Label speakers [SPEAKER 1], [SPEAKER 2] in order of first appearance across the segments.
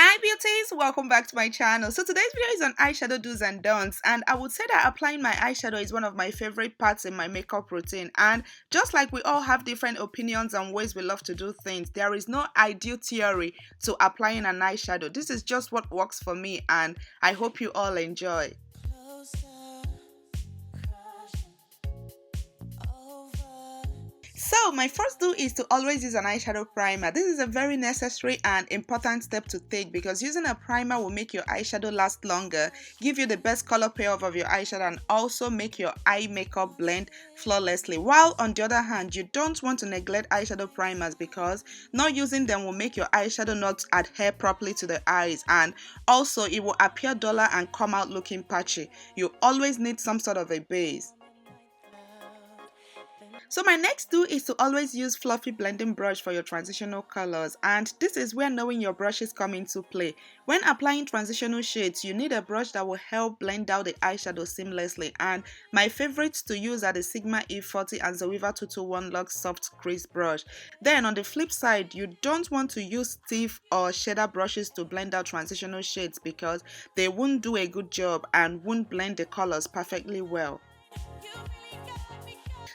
[SPEAKER 1] Hi beauties, welcome back to my channel. So today's video is on eyeshadow do's and don'ts, and I would say that applying my eyeshadow is one of my favorite parts in my makeup routine. And just like we all have different opinions on ways we love to do things, there is no ideal theory to applying an eyeshadow. This is just what works for me, and I hope you all enjoy. So my first do is to always use an eyeshadow primer. This is a very necessary and important step to take because using a primer will make your eyeshadow last longer, give you the best color payoff of your eyeshadow, and also make your eye makeup blend flawlessly. While on the other hand, you don't want to neglect eyeshadow primers because not using them will make your eyeshadow not adhere properly to the eyes, and also it will appear duller and come out looking patchy. You always need some sort of a base. So my next do is to always use fluffy blending brush for your transitional colors, and this is where knowing your brushes come into play. When applying transitional shades, you need a brush that will help blend out the eyeshadow seamlessly, and my favorites to use are the Sigma E40 and Zoeva 221 Luxe Soft Crease brush. Then on the flip side, you don't want to use stiff or shader brushes to blend out transitional shades because they won't do a good job and won't blend the colors perfectly well.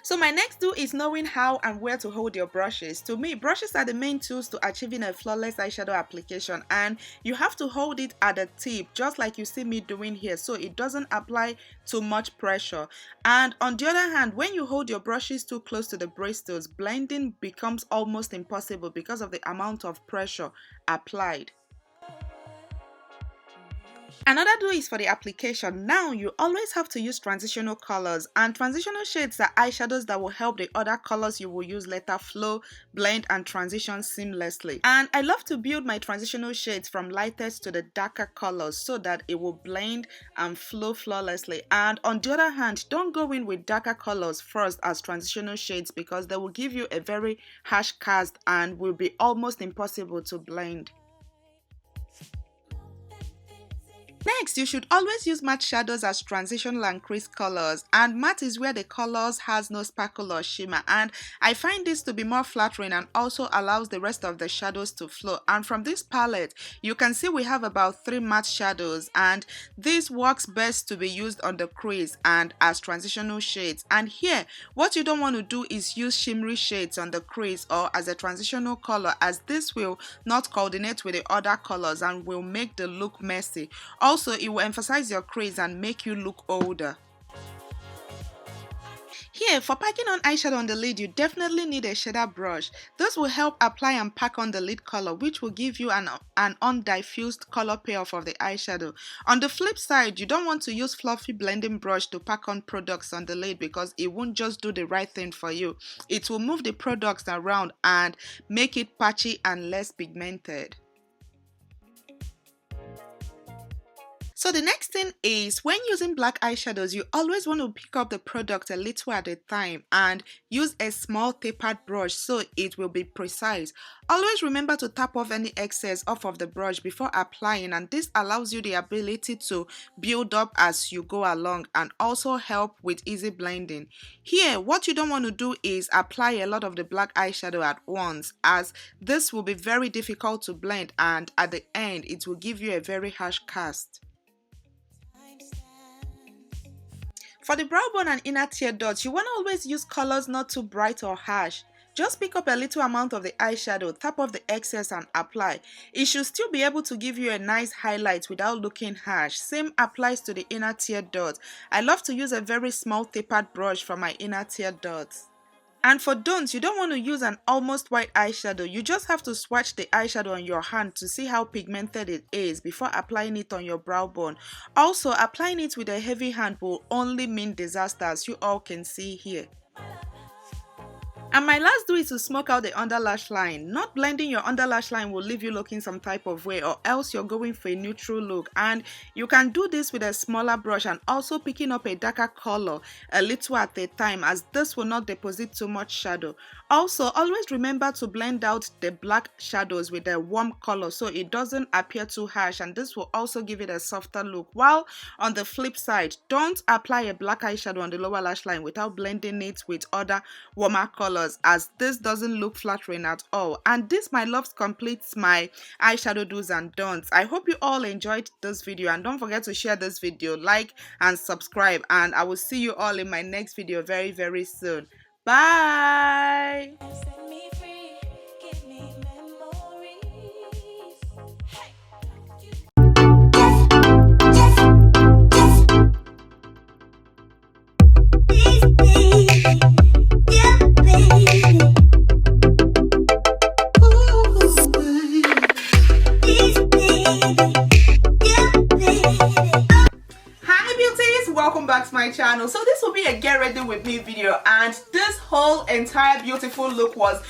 [SPEAKER 1] So my next do is knowing how and where to hold your brushes. To me, brushes are the main tools to achieving a flawless eyeshadow application, and you have to hold it at the tip just like you see me doing here so it doesn't apply too much pressure. And on the other hand, when you hold your brushes too close to the bristles, blending becomes almost impossible because of the amount of pressure applied. Another do is for the application. Now you always have to use transitional colors, and transitional shades are eyeshadows that will help the other colors you will use later flow, blend and transition seamlessly. And I love to build my transitional shades from lightest to the darker colors so that it will blend and flow flawlessly. And on the other hand, don't go in with darker colors first as transitional shades because they will give you a very harsh cast and will be almost impossible to blend. Next, you should always use matte shadows as transitional and crease colors, and matte is where the colors has no sparkle or shimmer, and I find this to be more flattering and also allows the rest of the shadows to flow. And from this palette, you can see we have about 3 matte shadows, and this works best to be used on the crease and as transitional shades. And here, what you don't want to do is use shimmery shades on the crease or as a transitional color, as this will not coordinate with the other colors and will make the look messy. Also, it will emphasize your crease and make you look older. Here, for packing on eyeshadow on the lid, you definitely need a shader brush. This will help apply and pack on the lid color, which will give you an undiffused color payoff of the eyeshadow. On the flip side, you don't want to use fluffy blending brush to pack on products on the lid because it won't just do the right thing for you. It will move the products around and make it patchy and less pigmented. So the next thing is, when using black eyeshadows, you always want to pick up the product a little at a time and use a small tapered brush so it will be precise. Always remember to tap off any excess off of the brush before applying, and this allows you the ability to build up as you go along and also help with easy blending. Here, what you don't want to do is apply a lot of the black eyeshadow at once, as this will be very difficult to blend and at the end it will give you a very harsh cast. For the brow bone and inner tear dots, you want to always use colors not too bright or harsh. Just pick up a little amount of the eyeshadow, tap off the excess and apply. It should still be able to give you a nice highlight without looking harsh. Same applies to the inner tear dots. I love to use a very small tapered brush for my inner tear dots. And for don'ts, you don't want to use an almost white eyeshadow. You just have to swatch the eyeshadow on your hand to see how pigmented it is before applying it on your brow bone. Also, applying it with a heavy hand will only mean disaster, as you all can see here. And my last do is to smoke out the under lash line. Not blending your under lash line will leave you looking some type of way, or else you're going for a neutral look. And you can do this with a smaller brush and also picking up a darker color a little at a time, as this will not deposit too much shadow. Also, always remember to blend out the black shadows with a warm color so it doesn't appear too harsh, and this will also give it a softer look. While on the flip side, don't apply a black eyeshadow on the lower lash line without blending it with other warmer colors. colors, as this doesn't look flattering at all. And this, my loves, completes my eyeshadow do's and don'ts. I hope you all enjoyed this video, and don't forget to share this video, like and subscribe, and I will see you all in my next video very, very soon. Bye. Welcome back to my channel. So this will be a get ready with me video, and this whole entire beautiful look was